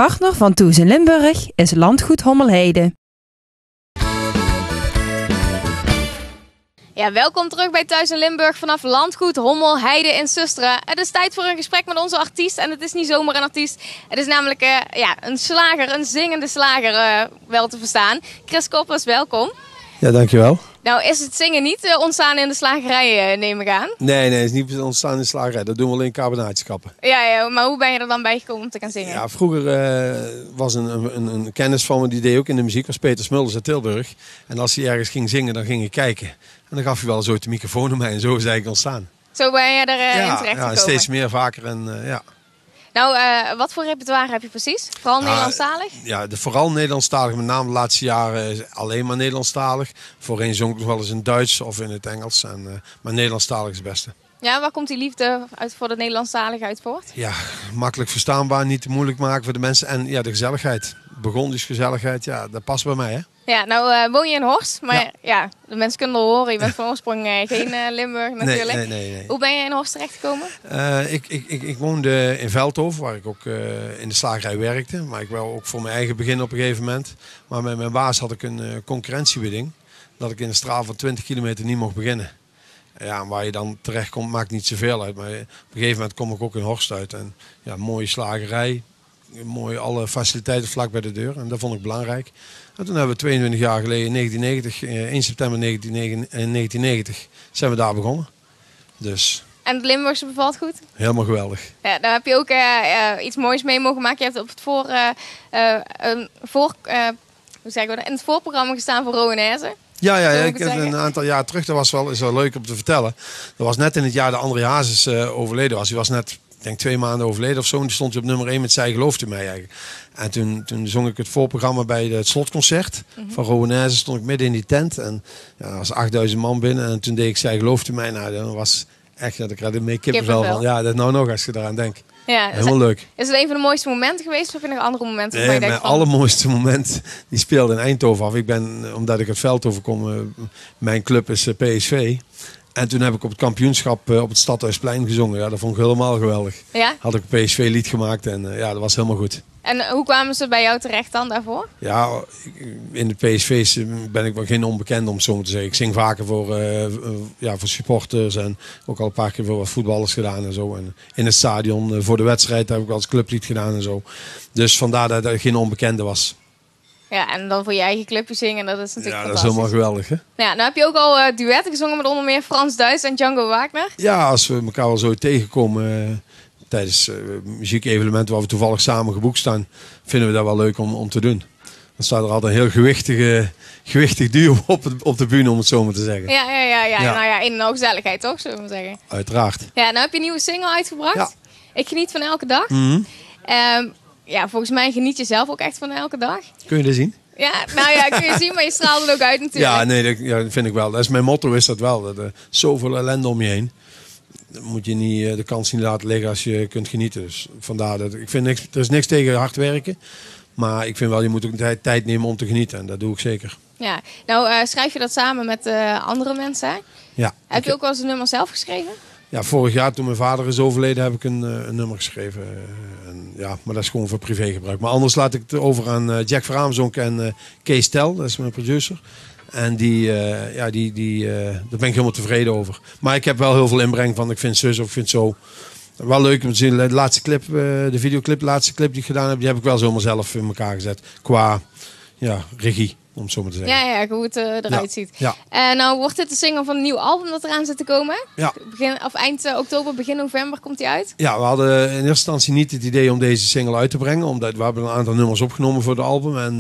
Partner van Toes in Limburg is Landgoed Hommelheide. Ja, welkom terug bij Thuis in Limburg vanaf Landgoed Hommelheide in Susteren. Het is tijd voor een gesprek met onze artiest en het is niet zomaar een artiest. Het is namelijk een slager, een zingende slager wel te verstaan. Chris Koppers, welkom. Ja, dankjewel. Nou, is het zingen niet ontstaan in de slagerij, neem ik aan? Nee, het is niet ontstaan in de slagerij. Dat doen we alleen carbonaatjes kappen. Ja, maar hoe ben je er dan bij gekomen om te gaan zingen? Ja, vroeger was een kennis van me, die deed ook in de muziek, was Peter Smulders uit Tilburg. En als hij ergens ging zingen, dan ging ik kijken. En dan gaf hij wel zo de microfoon aan mij en zo is het eigenlijk ontstaan. Zo ben je erin terecht gekomen? Ja, steeds meer, vaker en ja. Nou, wat voor repertoire heb je precies? Vooral Nederlandstalig? Ja, vooral Nederlandstalig. Met name de laatste jaren alleen maar Nederlandstalig. Voorheen zong ik nog wel eens in Duits of in het Engels. Maar Nederlandstalig is het beste. Ja, waar komt die liefde voor de Nederlandstalige uit voort? Ja, makkelijk verstaanbaar, niet te moeilijk maken voor de mensen. En ja, de gezelligheid. Burgondisch gezelligheid, ja, dat past bij mij, hè? Ja, nou woon je in Horst, maar ja de mensen kunnen al horen. Je bent van oorsprong geen Limburg natuurlijk. Nee. Hoe ben je in Horst terechtgekomen? Ik woonde in Veldhoven, waar ik ook in de slagerij werkte. Maar ik wou ook voor mijn eigen beginnen op een gegeven moment. Maar met mijn baas had ik een concurrentiebeding. Dat ik in een straal van 20 kilometer niet mocht beginnen. Ja, waar je dan terecht komt, maakt niet zoveel uit. Maar op een gegeven moment kom ik ook in Horst uit. En ja, mooie slagerij. Mooi, alle faciliteiten vlak bij de deur. En dat vond ik belangrijk. En toen hebben we 22 jaar geleden, in 1990, 1 september 1990, zijn we daar begonnen. Dus. En het Limburgse bevalt goed? Helemaal geweldig. Ja, daar heb je ook iets moois mee mogen maken. Je hebt op het in het voorprogramma gestaan voor Rowenaise. Ja, ik heb een aantal jaar terug, dat is wel leuk om te vertellen. Dat was net in het jaar dat André Hazes overleden was. Hij was net, ik denk 2 maanden overleden of zo. En die stond op nummer 1 met Zij geloofde mij eigenlijk. En toen zong ik het voorprogramma bij het slotconcert van Rowenaise. Stond ik midden in die tent. En ja, er was 8000 man binnen. En toen deed ik Zij geloofde mij. Nou, dat was echt, ik had er mee kippenvel van. Ja, dat nou nog als je eraan denkt. Ja, helemaal leuk. Is het een van de mooiste momenten geweest of heb je nog andere momenten? Nee, mijn allermooiste moment die speelde in Eindhoven af. Omdat ik uit Veldhoven kom, mijn club is PSV. En toen heb ik op het kampioenschap op het Stadhuisplein gezongen. Ja, dat vond ik helemaal geweldig. Ja? Had ik een PSV-lied gemaakt en ja, dat was helemaal goed. En hoe kwamen ze bij jou terecht dan daarvoor? Ja, in de PSV's ben ik wel geen onbekende om het zo te zeggen. Ik zing vaker voor supporters en ook al een paar keer voor wat voetballers gedaan en zo. En in het stadion voor de wedstrijd heb ik wel eens clublied gedaan en zo. Dus vandaar dat ik geen onbekende was. Ja, en dan voor je eigen clubje zingen, dat is natuurlijk fantastisch. Dat is helemaal geweldig, hè? Ja, nou heb je ook al duetten gezongen met onder meer Frans Duits en Django Wagner. Ja, als we elkaar wel zo tegenkomen tijdens muziekevenementen waar we toevallig samen geboekt staan, vinden we dat wel leuk om te doen. Dan staat er altijd een heel gewichtig duo op de bühne, om het zo maar te zeggen. Ja. Nou ja, in een gezelligheid toch, zullen we zeggen. Uiteraard. Ja, nou heb je een nieuwe single uitgebracht. Ja. Ik geniet van elke dag. Ja, volgens mij geniet je zelf ook echt van elke dag. Kun je dat zien? Ja, nou ja, kun je zien, maar je straalt het ook uit natuurlijk. Ja, nee, dat vind ik wel. Dat is mijn motto, is dat wel. Dat, zoveel ellende om je heen. Dan moet je niet de kans niet laten liggen als je kunt genieten. Dus vandaar dat ik vind er is niks tegen hard werken. Maar ik vind wel, je moet ook tijd nemen om te genieten. En dat doe ik zeker. Ja, nou schrijf je dat samen met andere mensen, hè? Ja. Heb je ook wel eens een nummer zelf geschreven? Ja, vorig jaar toen mijn vader is overleden heb ik een nummer geschreven. Maar dat is gewoon voor privégebruik. Maar anders laat ik het over aan Jack Verhaamzonk en Kees Tel, dat is mijn producer. En daar ben ik helemaal tevreden over. Maar ik heb wel heel veel inbreng van ik vind zus of ik vind zo. Wel leuk om te zien. De laatste clip, de videoclip, de laatste clip die ik gedaan heb, die heb ik wel zomaar zelf in elkaar gezet. Qua regie, om het zo maar te zeggen. Ja, hoe het eruit ziet. Ja. Nou wordt dit de single van een nieuw album dat eraan zit te komen. Ja. Eind oktober, begin november komt die uit. Ja, we hadden in eerste instantie niet het idee om deze single uit te brengen. Omdat we hebben een aantal nummers opgenomen voor het album.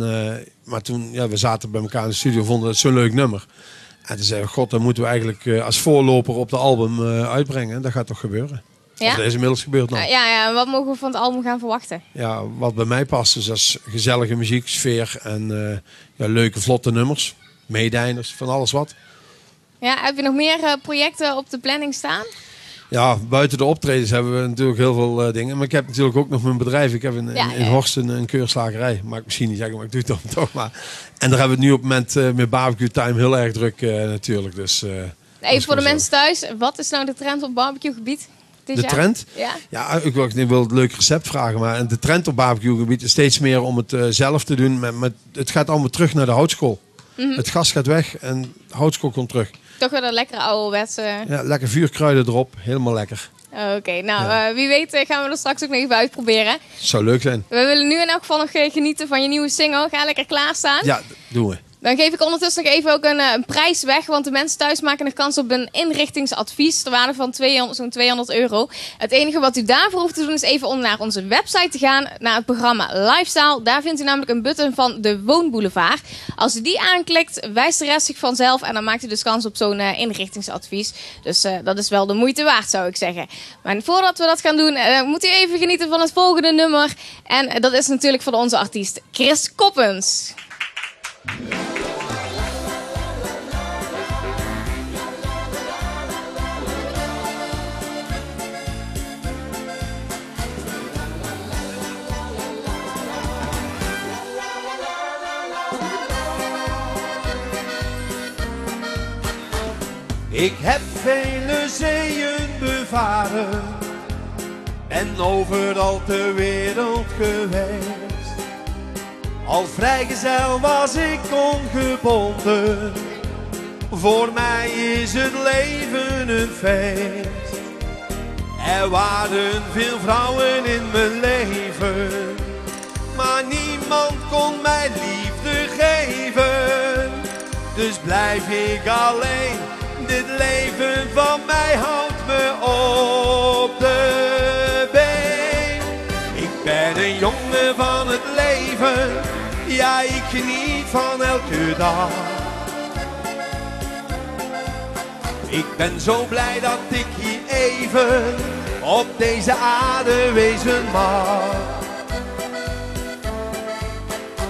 Maar toen we zaten bij elkaar in de studio, vonden we het zo'n leuk nummer. En toen zeiden we, god, dan moeten we eigenlijk als voorloper op de album uitbrengen. Dat gaat toch gebeuren. Ja? Of dat is inmiddels gebeurd nog. Ja, wat mogen we van het album gaan verwachten? Ja, wat bij mij past is als gezellige muziek, sfeer en leuke, vlotte nummers. Meedijners, van alles wat. Ja, heb je nog meer projecten op de planning staan? Ja, buiten de optredens hebben we natuurlijk heel veel dingen. Maar ik heb natuurlijk ook nog mijn bedrijf. Ik heb in Horst een keurslagerij. Mag ik misschien niet zeggen, maar ik doe het dan toch maar. En daar hebben we het nu op het moment met barbecue time heel erg druk natuurlijk. Dus, even voor de mensen thuis, wat is nou de trend op barbecuegebied? dit de jaar? trend? Ja. Ja, ik wil het leuk recept vragen. Maar de trend op barbecuegebied is steeds meer om het zelf te doen. Het gaat allemaal terug naar de houtskool. Het gas gaat weg en de houtskool komt terug. Toch wel een lekkere ouderwetse... Ja, lekker vuurkruiden erop. Helemaal lekker. Oké, nou wie weet gaan we dat straks ook nog even uitproberen. Zou leuk zijn. We willen nu in elk geval nog genieten van je nieuwe single. Ga lekker klaarstaan. Ja, doen we. Dan geef ik ondertussen nog even ook een prijs weg. Want de mensen thuis maken nog kans op een inrichtingsadvies. Ter waarde van zo'n €200. Het enige wat u daarvoor hoeft te doen is even naar onze website te gaan. Naar het programma Lifestyle. Daar vindt u namelijk een button van de Woonboulevard. Als u die aanklikt, wijst de rest zich vanzelf. En dan maakt u dus kans op zo'n inrichtingsadvies. Dus dat is wel de moeite waard, zou ik zeggen. Maar voordat we dat gaan doen, moet u even genieten van het volgende nummer. En dat is natuurlijk van onze artiest Chris Koppens. Ik heb vele zeeën bevaren en overal ter wereld geweest. Als vrijgezel was ik ongebonden, voor mij is het leven een feest. Er waren veel vrouwen in mijn leven, maar niemand kon mij liefde geven. Dus blijf ik alleen. Dit leven van mij houdt me op de been. Ik ben een jongen van het leven, ja ik geniet van elke dag. Ik ben zo blij dat ik hier even op deze aarde wezen mag.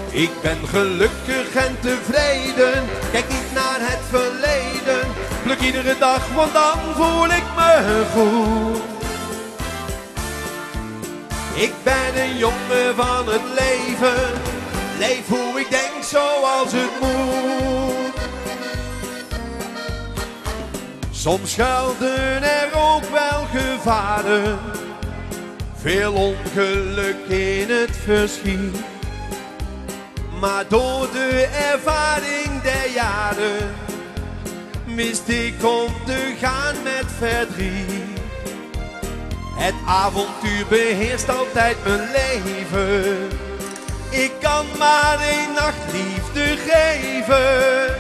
Ik ben gelukkig en tevreden, kijk niet naar het verleden. Pluk iedere dag, want dan voel ik me goed. Ik ben een jongen van het leven, leef hoe ik denk zoals het moet. Soms schuilden er ook wel gevaren, veel ongeluk in het verschiet. Maar door de ervaring der jaren wist ik om te gaan met verdriet. Het avontuur beheerst altijd mijn leven. Ik kan maar 1 nacht liefde geven.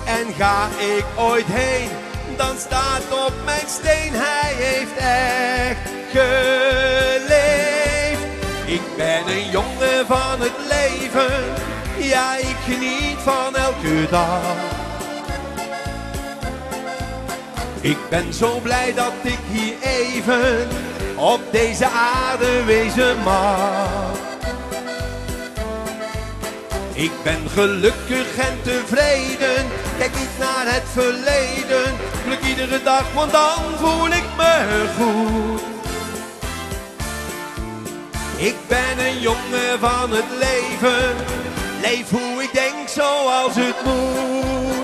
En ga ik ooit heen, dan staat op mijn steen: hij heeft echt geleefd. Ik ben een jongen van het leven, ja ik geniet van elke dag. Ik ben zo blij dat ik hier even op deze aarde wezen mag. Ik ben gelukkig en tevreden, kijk niet naar het verleden. Pluk iedere dag, want dan voel ik me goed. Ik ben een jongen van het leven, leef hoe ik denk zoals het moet.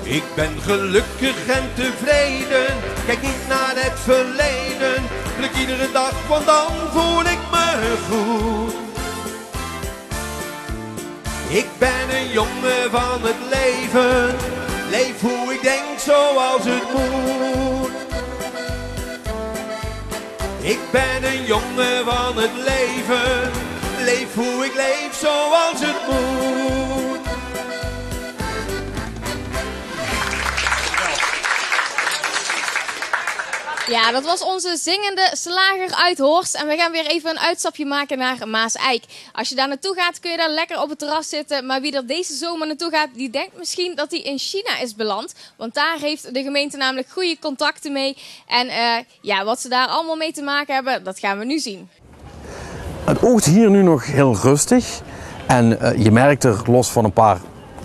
Ik ben gelukkig en tevreden, kijk niet naar het verleden. Pluk iedere dag, want dan voel ik me goed. Ik ben een jongen van het leven, leef hoe ik denk zoals het moet. Ik ben een jongen van het leven, leef hoe ik leef zoals het moet. Ja, dat was onze zingende slager uit Horst. En we gaan weer even een uitstapje maken naar Maaseik. Als je daar naartoe gaat, kun je daar lekker op het terras zitten. Maar wie er deze zomer naartoe gaat, die denkt misschien dat hij in China is beland. Want daar heeft de gemeente namelijk goede contacten mee. En ja, wat ze daar allemaal mee te maken hebben, dat gaan we nu zien. Het oogt hier nu nog heel rustig. En je merkt er, los van een paar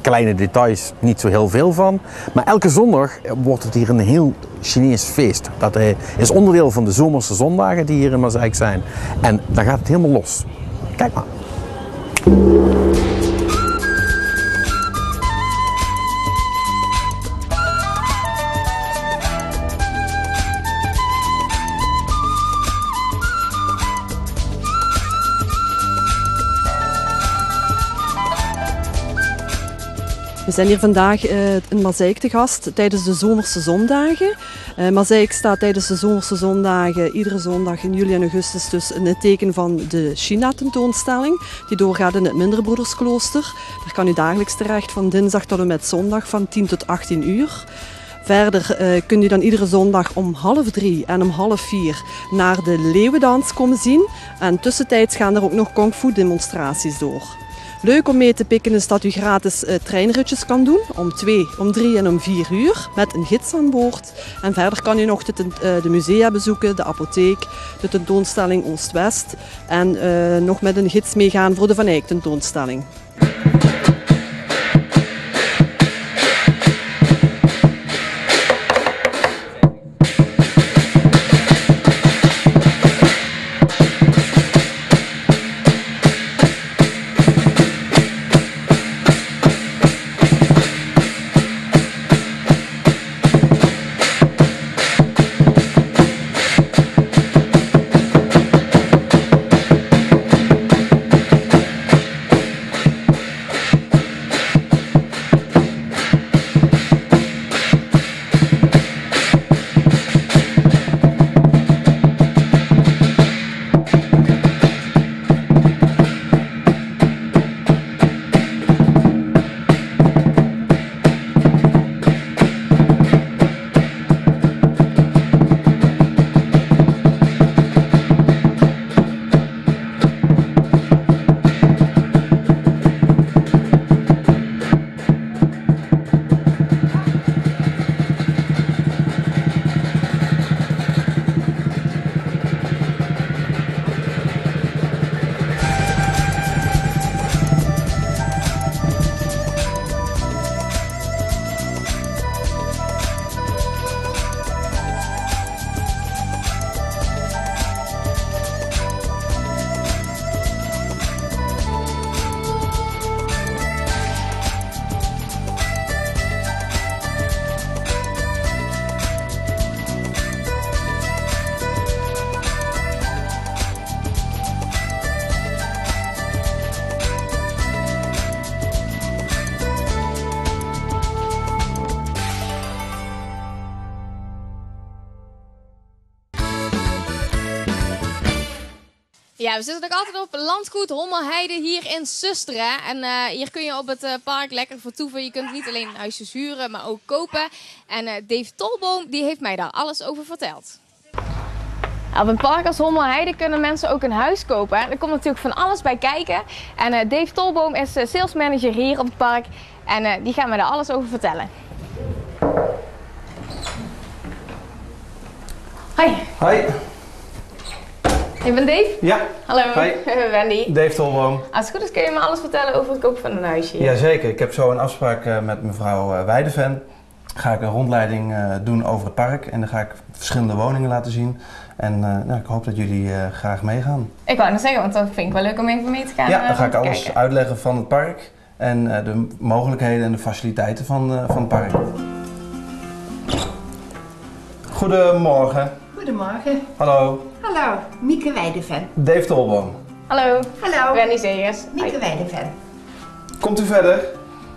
kleine details niet zo heel veel van. Maar elke zondag wordt het hier een heel Chinees feest. Dat is onderdeel van de zomerse zondagen die hier in Maaseik zijn. En dan gaat het helemaal los. Kijk maar. We zijn hier vandaag in Maaseik te gast tijdens de zomerse zondagen. Maaseik staat tijdens de zomerse zondagen iedere zondag in juli en augustus dus in het teken van de China-tentoonstelling. Die doorgaat in het Minderbroedersklooster. Daar kan u dagelijks terecht van dinsdag tot en met zondag van 10 tot 18 uur. Verder kunt u dan iedere zondag om 2:30 en om 3:30 naar de leeuwendans komen zien. En tussentijds gaan er ook nog kung fu demonstraties door. Leuk om mee te pikken is dat u gratis treinritjes kan doen om 2, om 3 en om 4 uur met een gids aan boord. En verder kan u nog de musea bezoeken, de apotheek, de tentoonstelling Oost-West en nog met een gids meegaan voor de Van Eyck tentoonstelling. Ja, we zitten nog altijd op Landgoed Hommelheide hier in Susteren. En hier kun je op het park lekker vertoeven. Je kunt niet alleen huisjes huren, maar ook kopen. En Dave Tolboom die heeft mij daar alles over verteld. Op een park als Hommelheide kunnen mensen ook een huis kopen. Er komt natuurlijk van alles bij kijken. En Dave Tolboom is sales manager hier op het park. En die gaat me daar alles over vertellen. Hoi. Hoi. Je bent Dave? Ja. Hallo. Hi. Wendy. Dave Tolboom. Als het goed is kun je me alles vertellen over het kopen van een huisje hier. Jazeker. Ik heb zo een afspraak met mevrouw Weideven. Ga ik een rondleiding doen over het park en dan ga ik verschillende woningen laten zien. En nou, ik hoop dat jullie graag meegaan. Ik wou net zeggen, want dat vind ik wel leuk om even mee te gaan. Ja, dan ga ik alles uitleggen van het park en de mogelijkheden en de faciliteiten van het park. Goedemorgen. Goedemorgen. Hallo. Hallo, Mieke Weideven. Dave Tolboom. Hallo. Hallo. Wendy Zegers. Mieke Weideven. Komt u verder?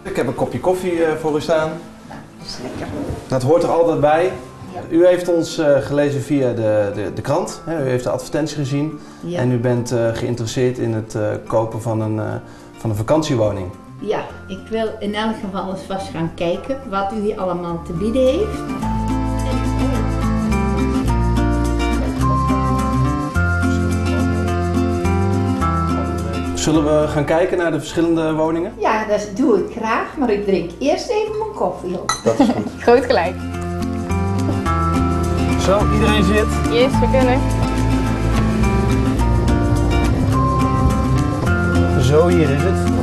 Ik heb een kopje koffie voor u staan. Nou, dat is lekker. Dat hoort er altijd bij. Ja. U heeft ons gelezen via de krant. Hè? U heeft de advertentie gezien. Ja. En u bent geïnteresseerd in het kopen van een vakantiewoning. Ja, ik wil in elk geval eens vast gaan kijken wat u hier allemaal te bieden heeft. Zullen we gaan kijken naar de verschillende woningen? Ja, dat doe ik graag, maar ik drink eerst even mijn koffie op. Dat is goed. Groot gelijk. Zo, iedereen zit. Yes, we kunnen. Zo, hier is het.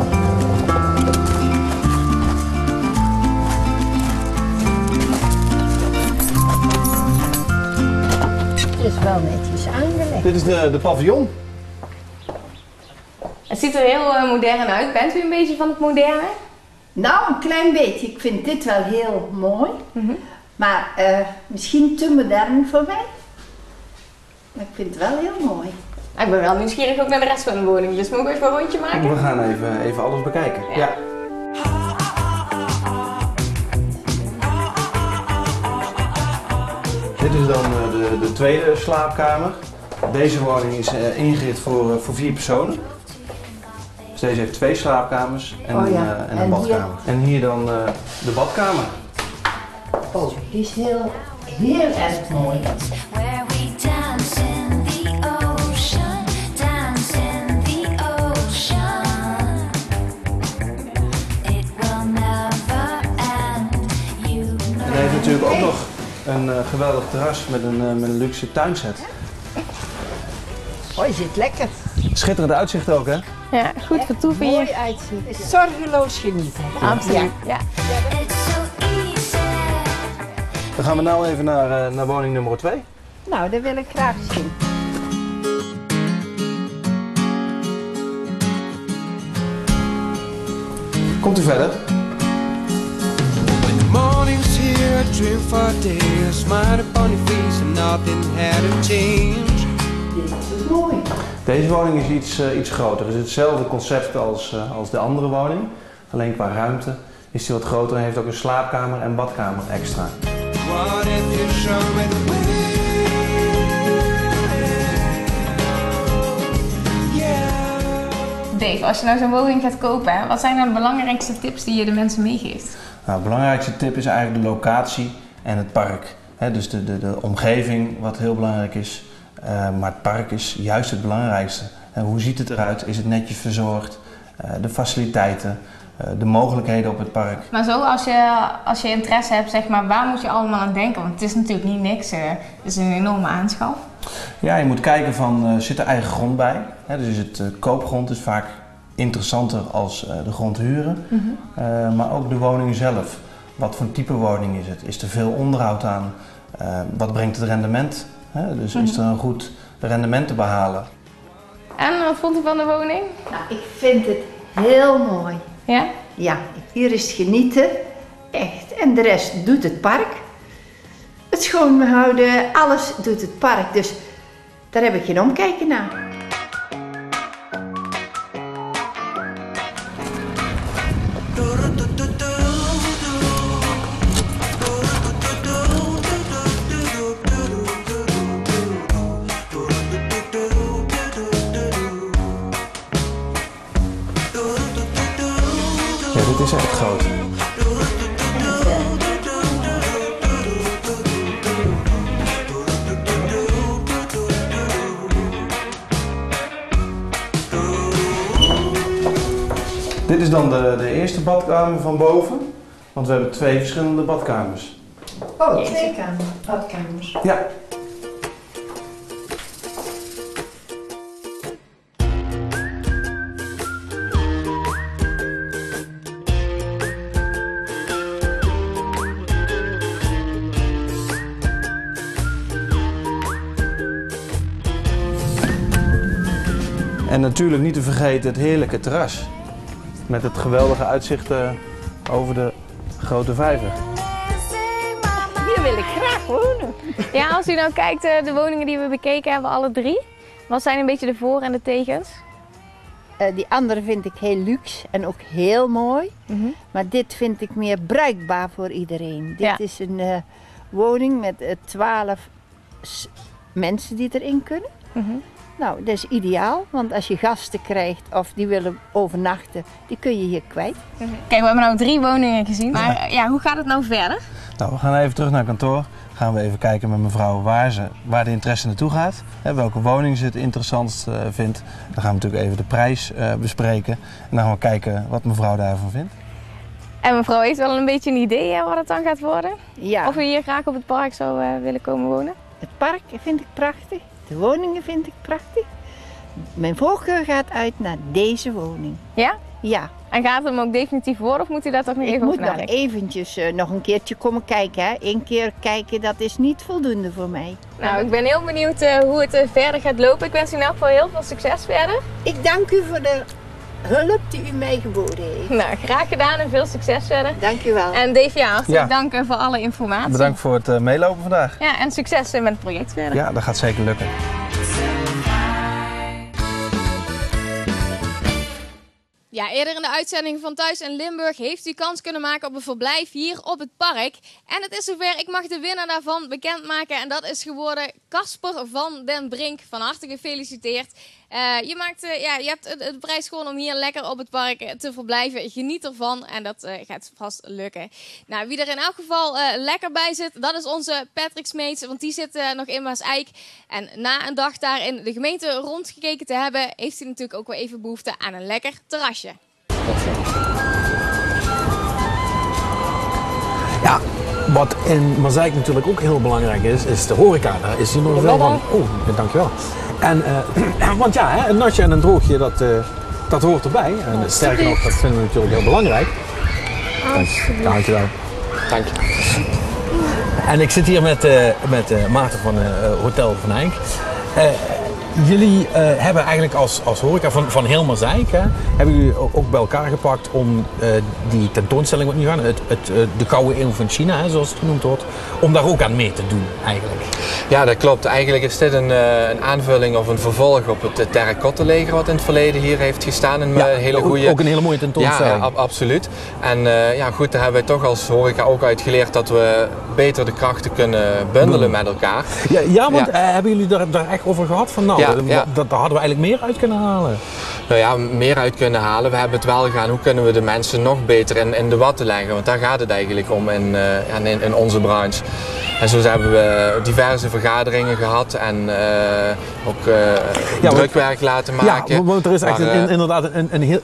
wel netjes aangelegd. Dit is de paviljoen. Het ziet er heel modern uit. Bent u een beetje van het moderne? Nou, een klein beetje. Ik vind dit wel heel mooi. Maar misschien te modern voor mij. Maar ik vind het wel heel mooi. Ik ben wel nieuwsgierig ook naar de rest van de woning. Dus mogen we even een rondje maken? We gaan even alles bekijken. Ja. Dit is dan de tweede slaapkamer. Deze woning is ingericht voor 4 personen. Dus deze heeft 2 slaapkamers en, en een badkamer. Hier? En hier dan de badkamer. Oh, die is heel erg mooi. En hij heeft natuurlijk ook nog een geweldig terras met een luxe tuinset. Oh, je zit lekker. Schitterend uitzicht ook, hè? Ja, goed vertoeven hier. Mooi uitzicht. Zorgeloos genieten. Absoluut, ja. Dan gaan we nou even naar woning nummer 2. Nou, dat wil ik graag zien. Komt u verder? When the morning's here, I dream for days. Smile upon your face and nothing had to change. Dit is mooi. Deze woning is iets groter. Het is hetzelfde concept als de andere woning. Alleen qua ruimte is die wat groter en heeft ook een slaapkamer en badkamer extra. What if you show me the way? Dave, als je nou zo'n woning gaat kopen, wat zijn nou de belangrijkste tips die je de mensen meegeeft? Nou, de belangrijkste tip is eigenlijk de locatie en het park. Dus de omgeving, wat heel belangrijk is. Maar het park is juist het belangrijkste. Hoe ziet het eruit? Is het netjes verzorgd? De faciliteiten, de mogelijkheden op het park. Maar zo, als je interesse hebt, zeg maar, waar moet je allemaal aan denken? Want het is natuurlijk niet niks, het is een enorme aanschaf. Ja, je moet kijken van, zit er eigen grond bij? Dus het koopgrond is vaak interessanter als de grond huren. Maar ook de woning zelf. Wat voor type woning is het? Is er veel onderhoud aan? Wat brengt het rendement? Dus is er een goed rendement te behalen? En wat vond u van de woning? Nou, ik vind het heel mooi. Ja? Ja, hier is het genieten. Echt. En de rest doet het park. Het schoonhouden, alles doet het park. Dus daar heb ik geen omkijken naar. Ja, dit is echt groot. Dit is dan de eerste badkamer van boven, want we hebben 2 verschillende badkamers. Oh, 2 badkamers. Ja. En natuurlijk niet te vergeten het heerlijke terras. Met het geweldige uitzicht over de grote vijver. Hier wil ik graag wonen. Ja, als u nou kijkt, de woningen die we bekeken hebben, alle 3. Wat zijn een beetje de voor- en de tegens? Die andere vind ik heel luxe en ook heel mooi. Maar dit vind ik meer bruikbaar voor iedereen. Dit is een woning met 12 mensen die erin kunnen. Nou, dat is ideaal, want als je gasten krijgt of die willen overnachten, die kun je hier kwijt. Kijk, we hebben nou 3 woningen gezien, maar ja, hoe gaat het nou verder? Nou, we gaan even terug naar kantoor. Gaan we even kijken met mevrouw waar de interesse naartoe gaat. Welke woning ze het interessantst vindt. Dan gaan we natuurlijk even de prijs bespreken. En dan gaan we kijken wat mevrouw daarvan vindt. En mevrouw heeft wel een beetje een idee wat het dan gaat worden? Ja. Of u hier graag op het park zou willen komen wonen? Het park vind ik prachtig. De woningen vind ik prachtig. Mijn voorkeur gaat uit naar deze woning. Ja? Ja. En gaat het hem ook definitief worden of moet u daar toch nog even over nadenken? Ik moet nog eventjes nog een keertje komen kijken. Hè. 1 keer kijken, dat is niet voldoende voor mij. Nou, ik ben heel benieuwd hoe het verder gaat lopen. Ik wens u in elk geval heel veel succes verder. Ik dank u voor de hulp die u mij geboden heeft. Nou, graag gedaan en veel succes verder. Dank u wel. En Dave, ja, hartelijk dank voor alle informatie. Bedankt voor het meelopen vandaag. Ja, en succes met het project verder. Ja, dat gaat zeker lukken. Ja, eerder in de uitzending van Thuis in Limburg heeft u kans kunnen maken op een verblijf hier op het park. En het is zover, ik mag de winnaar daarvan bekendmaken. En dat is geworden Casper van den Brink. Van harte gefeliciteerd. Je hebt de prijs gewoon om hier lekker op het park te verblijven. Geniet ervan en dat gaat vast lukken. Nou, wie er in elk geval lekker bij zit, dat is onze Patrick Smeets. Want die zit nog in Maaseik. En na een dag daar in de gemeente rondgekeken te hebben, heeft hij natuurlijk ook wel even behoefte aan een lekker terrasje. Ja, wat in Maaseik natuurlijk ook heel belangrijk is de horeca. Daar is hier nog veel van. Oh, dankjewel. En, want ja, hè, een natje en een droogje, dat hoort erbij. En sterker nog, dat vinden we natuurlijk heel belangrijk. Dankjewel. Dank je. En ik zit hier met Maarten van Hotel Van Eyck. Jullie hebben eigenlijk als horeca van heel Maaseik, hebben jullie ook bij elkaar gepakt om die tentoonstelling wat nu gaan, de Gouden Eeuw van China, hè, zoals het genoemd wordt, om daar ook aan mee te doen eigenlijk. Ja, dat klopt. Eigenlijk is dit een aanvulling of een vervolg op het terracottenleger wat in het verleden hier heeft gestaan. Een hele goede... Ook een hele mooie tentoonstelling. Ja, absoluut. En ja, goed, daar hebben wij toch als horeca ook uit geleerd dat we beter de krachten kunnen bundelen met elkaar. Ja, want hebben jullie daar echt over gehad? Van, nou, daar hadden we eigenlijk meer uit kunnen halen. Nou ja, meer uit kunnen halen. We hebben het wel gedaan, hoe kunnen we de mensen nog beter in de watten leggen? Want daar gaat het eigenlijk om in onze branche. En zo hebben we diverse vergaderingen gehad en ook drukwerk laten maken. Ja, want er is echt inderdaad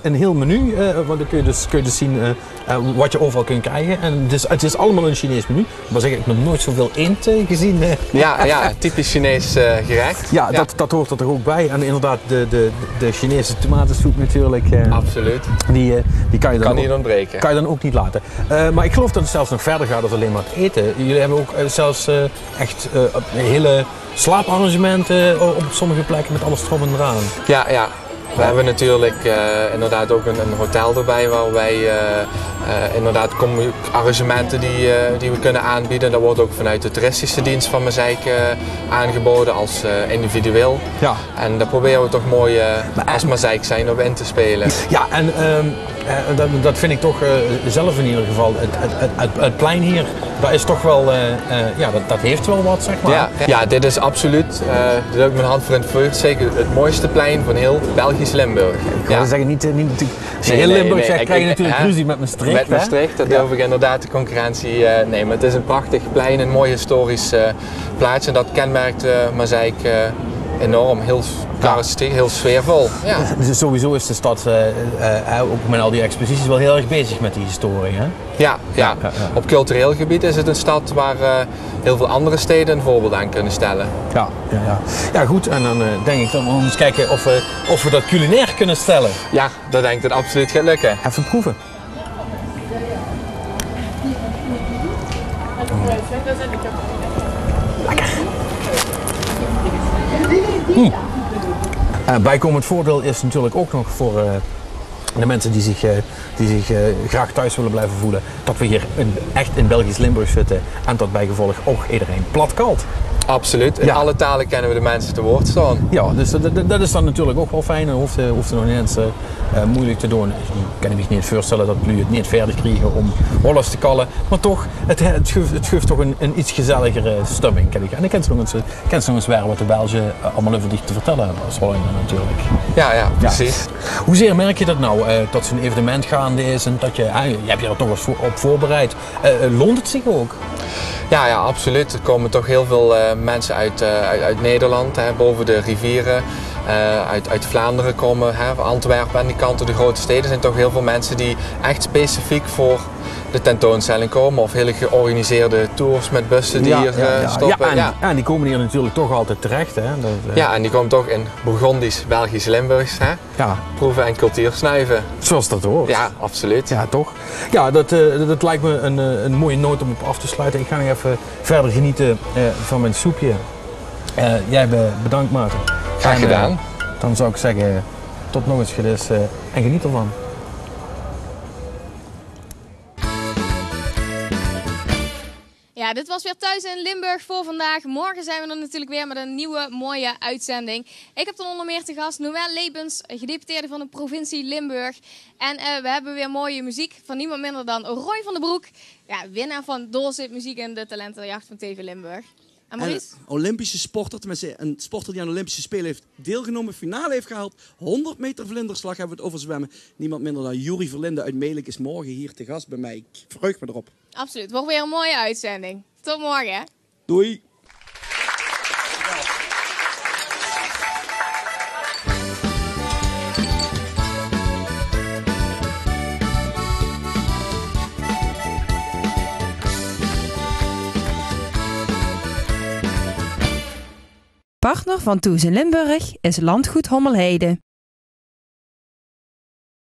een heel menu, want dan kun je dus zien wat je overal kunt krijgen. En het is allemaal een Chinees menu. Maar zeg, ik heb nog nooit zoveel eend gezien. Ja, typisch Chinees gerecht. Ja, dat hoort er toch ook bij. En inderdaad de Chinese tomatensoep natuurlijk. Absoluut. Die kan je dan niet ontbreken. Kan je dan ook niet laten. Maar ik geloof dat het zelfs nog verder gaat dan alleen maar het eten. Jullie hebben ook zelfs echt hele slaaparrangementen op sommige plekken met alles erop en eraan. Ja. We hebben natuurlijk inderdaad ook een hotel erbij waar wij inderdaad arrangementen die we kunnen aanbieden. Dat wordt ook vanuit de toeristische dienst van Maaseik aangeboden als individueel. Ja. En daar proberen we toch mooi als Maaseik zijn op in te spelen. Ja, en dat vind ik toch zelf in ieder geval. Het plein hier, dat is toch wel, dat heeft wel wat, zeg maar. Ja, dit is absoluut, daar heb ik mijn hand voor in het vuur, zeker het mooiste plein van heel Belgisch Limburg. Ik wil zeggen, niet als je heel Limburg zegt, krijg je natuurlijk ruzie met Maastricht. Met Maastricht, dat durf ik inderdaad de concurrentie nemen. Het is een prachtig plein, een mooi historisch plaatsje en dat kenmerkt Maaseik enorm, heel karakteristiek, heel sfeervol. Ja. Dus sowieso is de stad ook met al die exposities wel heel erg bezig met die historie. Hè? Ja. Op cultureel gebied is het een stad waar heel veel andere steden een voorbeeld aan kunnen stellen. Ja, goed. En dan denk ik dat we eens kijken of we dat culinair kunnen stellen. Ja, dat denk ik dat absoluut gaat lukken. Even proeven. Bijkomend voordeel is natuurlijk ook nog voor de mensen die zich graag thuis willen blijven voelen, dat we hier echt in Belgisch Limburg zitten en dat bijgevolg ook iedereen plat kalt. Absoluut. In alle talen kennen we de mensen te woord staan. Ja, dus dat is dan natuurlijk ook wel fijn. Dan hoeft er nog niet eens moeilijk te doen. Ik kan me niet voorstellen dat jullie het niet verder krijgen om Hollands te kallen. Maar toch, het geeft toch een iets gezelligere stemming. En ik ken nog eens waar wat de Belgen allemaal over die te vertellen hebben als Hollander natuurlijk. Ja, precies. Hoezeer merk je dat nou, dat zo'n evenement gaande is en dat je hebt je er toch eens op voorbereid. Loont het zich ook? Ja, absoluut. Er komen toch heel veel mensen uit Nederland, boven de rivieren. uit Vlaanderen komen, Antwerpen en die kanten, de grote steden, zijn toch heel veel mensen die echt specifiek voor de tentoonstelling komen of hele georganiseerde tours met bussen die hier stoppen. Ja, en die komen hier natuurlijk toch altijd terecht. Hè? Ja, en die komen toch in Bourgondisch, Belgisch, Limburgs. Proeven en cultuur snuiven. Zoals dat hoort. Ja, absoluut. Ja, toch? Ja, dat lijkt me een mooie noot om op af te sluiten. Ik ga nog even verder genieten van mijn soepje. Jij bedankt, Maarten. Graag gedaan. Dan zou ik zeggen, tot nog eens gedus en geniet ervan. Ja, dit was weer Thuis in Limburg voor vandaag. Morgen zijn we er natuurlijk weer met een nieuwe mooie uitzending. Ik heb dan onder meer te gast Noël Lebens, gedeputeerde van de provincie Limburg. En we hebben weer mooie muziek van niemand minder dan Roy van den Broek. Ja, winnaar van Doorzeep Muziek en de Talentenjacht van TV Limburg. En Maurice? Een Olympische sporter, tenminste een sporter die aan de Olympische Spelen heeft deelgenomen, finale heeft gehaald. 100 meter vlinderslag hebben we het over zwemmen. Niemand minder dan Juri Verlinde uit Melick is morgen hier te gast bij mij. Ik verheug me erop. Absoluut, wordt weer een mooie uitzending. Tot morgen. Hè? Doei. Partner van Thuis in Limburg is Landgoed Hommelheide.